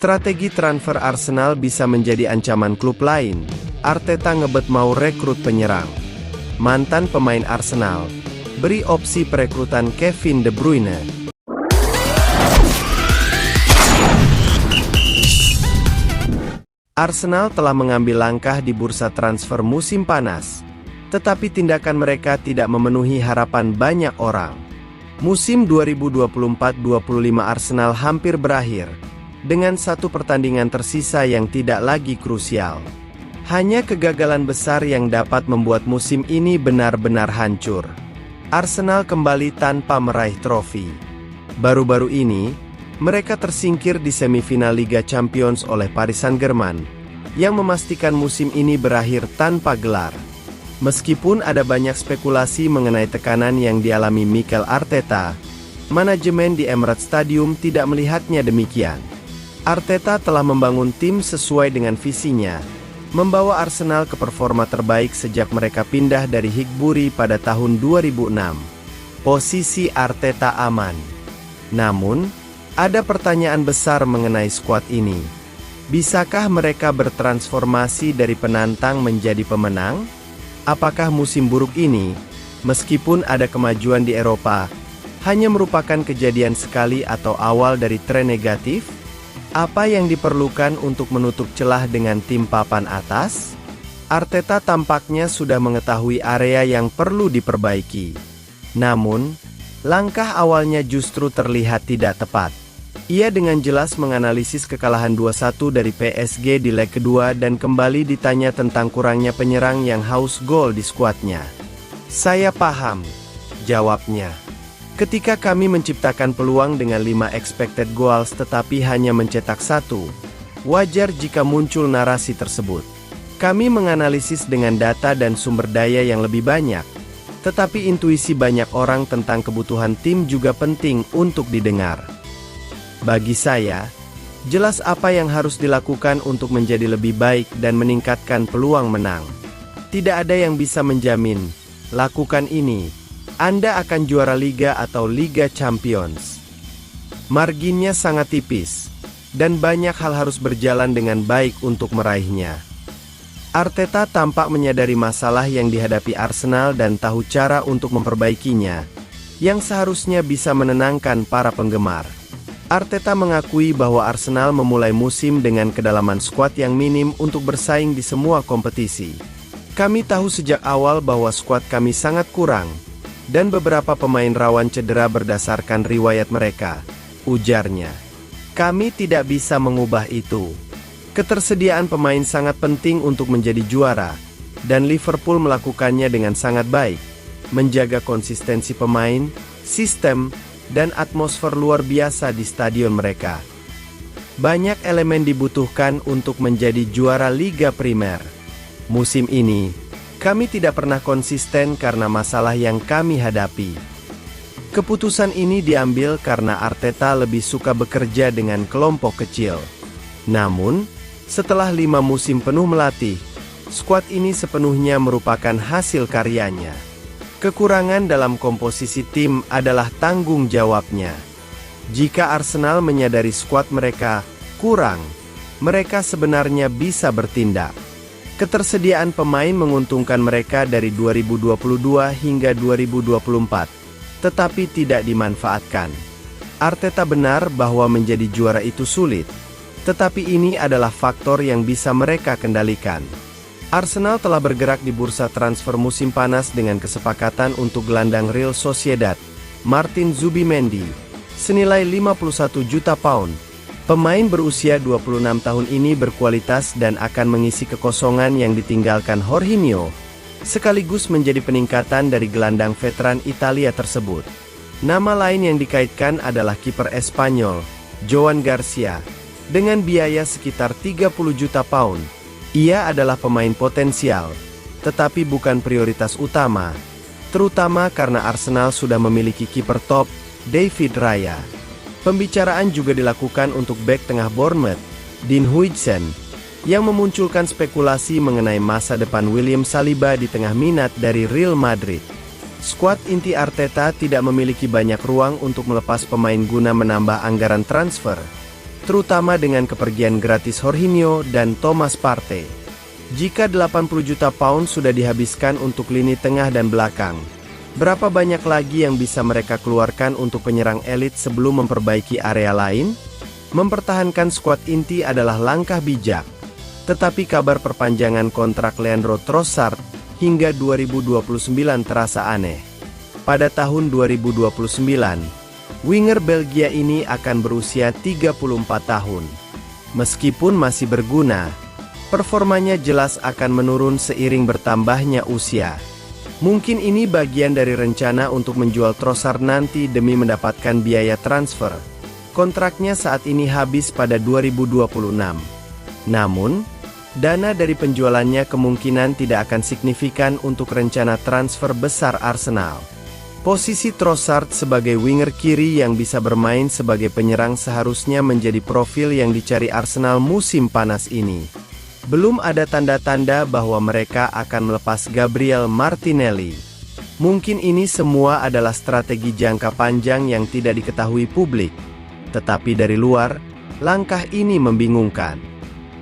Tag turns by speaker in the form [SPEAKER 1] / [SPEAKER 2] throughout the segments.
[SPEAKER 1] Strategi transfer Arsenal bisa menjadi ancaman klub lain. Arteta ngebet mau rekrut penyerang. Mantan pemain Arsenal beri opsi perekrutan Kevin De Bruyne. Arsenal telah mengambil langkah di bursa transfer musim panas, tetapi tindakan mereka tidak memenuhi harapan banyak orang. Musim 2024-25 Arsenal hampir berakhir, dengan satu pertandingan tersisa yang tidak lagi krusial. Hanya kegagalan besar yang dapat membuat musim ini benar-benar hancur. Arsenal kembali tanpa meraih trofi. Baru-baru ini, mereka tersingkir di semifinal Liga Champions oleh Paris Saint-Germain, yang memastikan musim ini berakhir tanpa gelar. Meskipun ada banyak spekulasi mengenai tekanan yang dialami Mikel Arteta, manajemen di Emirates Stadium tidak melihatnya demikian. Arteta telah membangun tim sesuai dengan visinya, membawa Arsenal ke performa terbaik sejak mereka pindah dari Highbury pada tahun 2006. Posisi Arteta aman. Namun, ada pertanyaan besar mengenai skuad ini. Bisakah mereka bertransformasi dari penantang menjadi pemenang? Apakah musim buruk ini, meskipun ada kemajuan di Eropa, hanya merupakan kejadian sekali atau awal dari tren negatif? Apa yang diperlukan untuk menutup celah dengan tim papan atas? Arteta tampaknya sudah mengetahui area yang perlu diperbaiki. Namun, langkah awalnya justru terlihat tidak tepat. Ia dengan jelas menganalisis kekalahan 2-1 dari PSG di leg kedua dan kembali ditanya tentang kurangnya penyerang yang haus gol di skuadnya. "Saya paham," jawabnya. "Ketika kami menciptakan peluang dengan 5 expected goals tetapi hanya mencetak 1, wajar jika muncul narasi tersebut. Kami menganalisis dengan data dan sumber daya yang lebih banyak, tetapi intuisi banyak orang tentang kebutuhan tim juga penting untuk didengar. Bagi saya, jelas apa yang harus dilakukan untuk menjadi lebih baik dan meningkatkan peluang menang. Tidak ada yang bisa menjamin, lakukan ini, Anda akan juara Liga atau Liga Champions. Marginnya sangat tipis, dan banyak hal harus berjalan dengan baik untuk meraihnya." Arteta tampak menyadari masalah yang dihadapi Arsenal dan tahu cara untuk memperbaikinya, yang seharusnya bisa menenangkan para penggemar. Arteta mengakui bahwa Arsenal memulai musim dengan kedalaman skuad yang minim untuk bersaing di semua kompetisi. "Kami tahu sejak awal bahwa skuad kami sangat kurang, dan beberapa pemain rawan cedera berdasarkan riwayat mereka," ujarnya. "Kami tidak bisa mengubah itu. Ketersediaan pemain sangat penting untuk menjadi juara, dan Liverpool melakukannya dengan sangat baik, menjaga konsistensi pemain, sistem, dan atmosfer luar biasa di stadion mereka. Banyak elemen dibutuhkan untuk menjadi juara Liga Primer. Musim ini, kami tidak pernah konsisten karena masalah yang kami hadapi." Keputusan ini diambil karena Arteta lebih suka bekerja dengan kelompok kecil. Namun, setelah 5 musim penuh melatih, skuad ini sepenuhnya merupakan hasil karyanya. Kekurangan dalam komposisi tim adalah tanggung jawabnya. Jika Arsenal menyadari skuad mereka kurang, mereka sebenarnya bisa bertindak. Ketersediaan pemain menguntungkan mereka dari 2022 hingga 2024, tetapi tidak dimanfaatkan. Arteta benar bahwa menjadi juara itu sulit, tetapi ini adalah faktor yang bisa mereka kendalikan. Arsenal telah bergerak di bursa transfer musim panas dengan kesepakatan untuk gelandang Real Sociedad, Martin Zubimendi, senilai 51 juta pound. Pemain berusia 26 tahun ini berkualitas dan akan mengisi kekosongan yang ditinggalkan Jorginho, sekaligus menjadi peningkatan dari gelandang veteran Italia tersebut. Nama lain yang dikaitkan adalah kiper Espanyol, Joan Garcia, dengan biaya sekitar 30 juta pound. Ia adalah pemain potensial, tetapi bukan prioritas utama, terutama karena Arsenal sudah memiliki kiper top, David Raya. Pembicaraan juga dilakukan untuk bek tengah Bournemouth, Dean Huijsen, yang memunculkan spekulasi mengenai masa depan William Saliba di tengah minat dari Real Madrid. Skuad inti Arteta tidak memiliki banyak ruang untuk melepas pemain guna menambah anggaran transfer. terutama dengan kepergian gratis Jorginho dan Thomas Partey. Jika 80 juta pound sudah dihabiskan untuk lini tengah dan belakang, berapa banyak lagi yang bisa mereka keluarkan untuk penyerang elit sebelum memperbaiki area lain? Mempertahankan skuad inti adalah langkah bijak. Tetapi kabar perpanjangan kontrak Leandro Trossard hingga 2029 terasa aneh. Pada tahun 2029, winger Belgia ini akan berusia 34 tahun. Meskipun masih berguna, performanya jelas akan menurun seiring bertambahnya usia. Mungkin ini bagian dari rencana untuk menjual Trossard nanti demi mendapatkan biaya transfer. Kontraknya saat ini habis pada 2026. Namun, dana dari penjualannya kemungkinan tidak akan signifikan untuk rencana transfer besar Arsenal. Posisi Trossard sebagai winger kiri yang bisa bermain sebagai penyerang seharusnya menjadi profil yang dicari Arsenal musim panas ini. Belum ada tanda-tanda bahwa mereka akan melepas Gabriel Martinelli. Mungkin ini semua adalah strategi jangka panjang yang tidak diketahui publik. Tetapi dari luar, langkah ini membingungkan.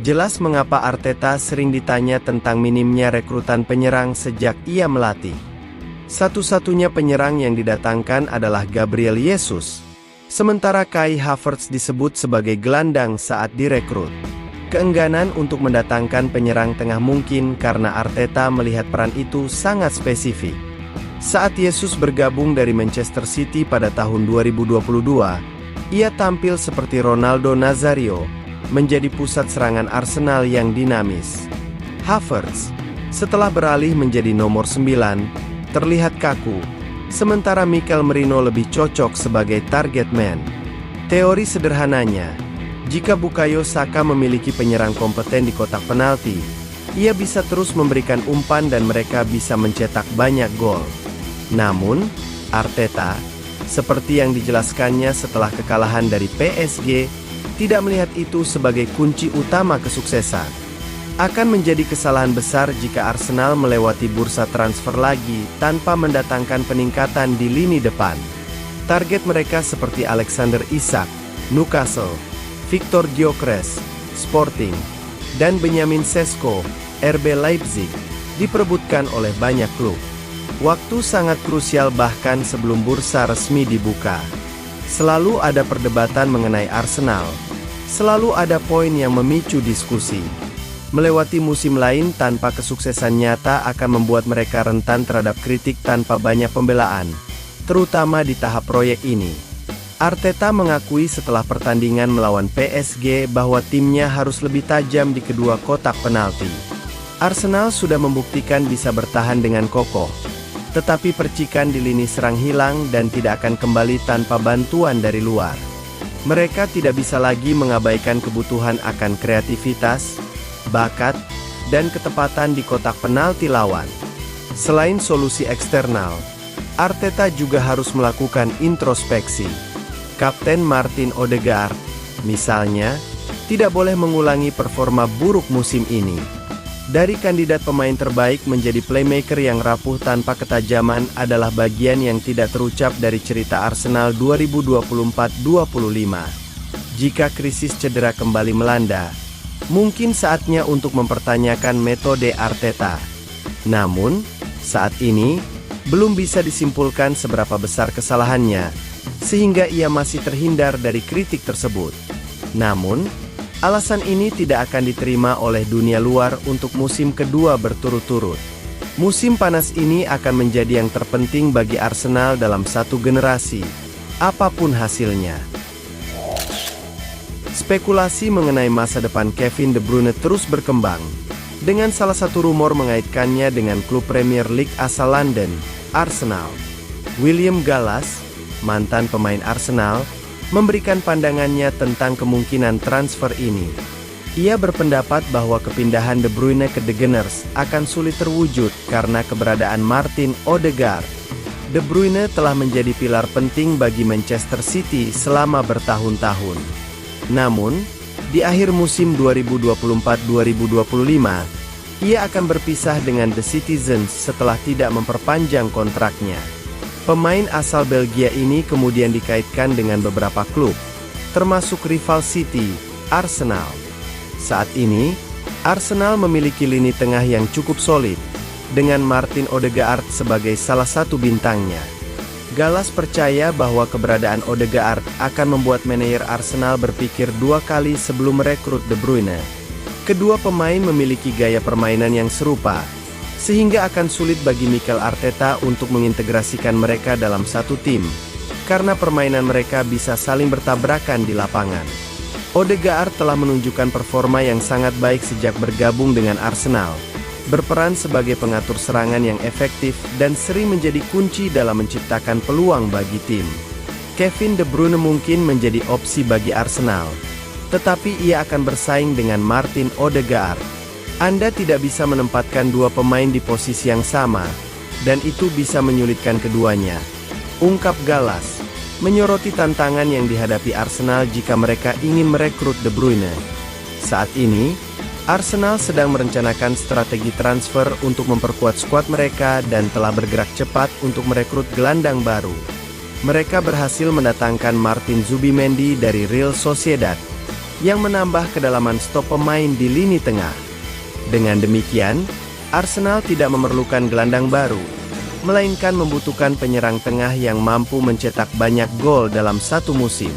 [SPEAKER 1] Jelas mengapa Arteta sering ditanya tentang minimnya rekrutan penyerang sejak ia melatih. Satu-satunya penyerang yang didatangkan adalah Gabriel Jesus. Sementara Kai Havertz disebut sebagai gelandang saat direkrut. Keengganan untuk mendatangkan penyerang tengah mungkin karena Arteta melihat peran itu sangat spesifik. Saat Jesus bergabung dari Manchester City pada tahun 2022, ia tampil seperti Ronaldo Nazario, menjadi pusat serangan Arsenal yang dinamis. Havertz, setelah beralih menjadi nomor 9, terlihat kaku, sementara Mikel Merino lebih cocok sebagai target man. Teori sederhananya, jika Bukayo Saka memiliki penyerang kompeten di kotak penalti, ia bisa terus memberikan umpan dan mereka bisa mencetak banyak gol. Namun, Arteta, seperti yang dijelaskannya setelah kekalahan dari PSG, tidak melihat itu sebagai kunci utama kesuksesan. Akan menjadi kesalahan besar jika Arsenal melewati bursa transfer lagi tanpa mendatangkan peningkatan di lini depan. Target mereka seperti Alexander Isak, Newcastle, Victor Gyökeres, Sporting, dan Benjamin Sesko, RB Leipzig, diperebutkan oleh banyak klub. Waktu sangat krusial bahkan sebelum bursa resmi dibuka. Selalu ada perdebatan mengenai Arsenal. Selalu ada poin yang memicu diskusi. Melewati musim lain tanpa kesuksesan nyata akan membuat mereka rentan terhadap kritik tanpa banyak pembelaan, terutama di tahap proyek ini. Arteta mengakui setelah pertandingan melawan PSG bahwa timnya harus lebih tajam di kedua kotak penalti. Arsenal sudah membuktikan bisa bertahan dengan kokoh, tetapi percikan di lini serang hilang dan tidak akan kembali tanpa bantuan dari luar. Mereka tidak bisa lagi mengabaikan kebutuhan akan kreativitas, bakat, dan ketepatan di kotak penalti lawan. Selain solusi eksternal, Arteta juga harus melakukan introspeksi. Kapten Martin Odegaard, misalnya, tidak boleh mengulangi performa buruk musim ini. Dari kandidat pemain terbaik menjadi playmaker yang rapuh tanpa ketajaman adalah bagian yang tidak terucap dari cerita Arsenal 2024-25. Jika krisis cedera kembali melanda, mungkin saatnya untuk mempertanyakan metode Arteta. Namun, saat ini, belum bisa disimpulkan seberapa besar kesalahannya, sehingga ia masih terhindar dari kritik tersebut. Namun, alasan ini tidak akan diterima oleh dunia luar untuk musim kedua berturut-turut. Musim panas ini akan menjadi yang terpenting bagi Arsenal dalam satu generasi, apapun hasilnya. Spekulasi mengenai masa depan Kevin De Bruyne terus berkembang, dengan salah satu rumor mengaitkannya dengan klub Premier League asal London, Arsenal. William Gallas, mantan pemain Arsenal, memberikan pandangannya tentang kemungkinan transfer ini. Ia berpendapat bahwa kepindahan De Bruyne ke The Gunners akan sulit terwujud karena keberadaan Martin Odegaard. De Bruyne telah menjadi pilar penting bagi Manchester City selama bertahun-tahun. Namun, di akhir musim 2024-2025, ia akan berpisah dengan The Citizens setelah tidak memperpanjang kontraknya. Pemain asal Belgia ini kemudian dikaitkan dengan beberapa klub, termasuk rival City, Arsenal. Saat ini, Arsenal memiliki lini tengah yang cukup solid, dengan Martin Odegaard sebagai salah satu bintangnya. Gallas percaya bahwa keberadaan Odegaard akan membuat manajer Arsenal berpikir dua kali sebelum merekrut De Bruyne. Kedua pemain memiliki gaya permainan yang serupa, sehingga akan sulit bagi Mikel Arteta untuk mengintegrasikan mereka dalam satu tim, karena permainan mereka bisa saling bertabrakan di lapangan. Odegaard telah menunjukkan performa yang sangat baik sejak bergabung dengan Arsenal, berperan sebagai pengatur serangan yang efektif dan sering menjadi kunci dalam menciptakan peluang bagi tim. Kevin De Bruyne mungkin menjadi opsi bagi Arsenal, tetapi ia akan bersaing dengan Martin Odegaard. Anda tidak bisa menempatkan dua pemain di posisi yang sama, dan itu bisa menyulitkan keduanya, ungkap Gallas, menyoroti tantangan yang dihadapi Arsenal jika mereka ingin merekrut De Bruyne. Saat ini, Arsenal sedang merencanakan strategi transfer untuk memperkuat skuad mereka dan telah bergerak cepat untuk merekrut gelandang baru. Mereka berhasil mendatangkan Martin Zubimendi dari Real Sociedad, yang menambah kedalaman stok pemain di lini tengah. Dengan demikian, Arsenal tidak memerlukan gelandang baru, melainkan membutuhkan penyerang tengah yang mampu mencetak banyak gol dalam satu musim.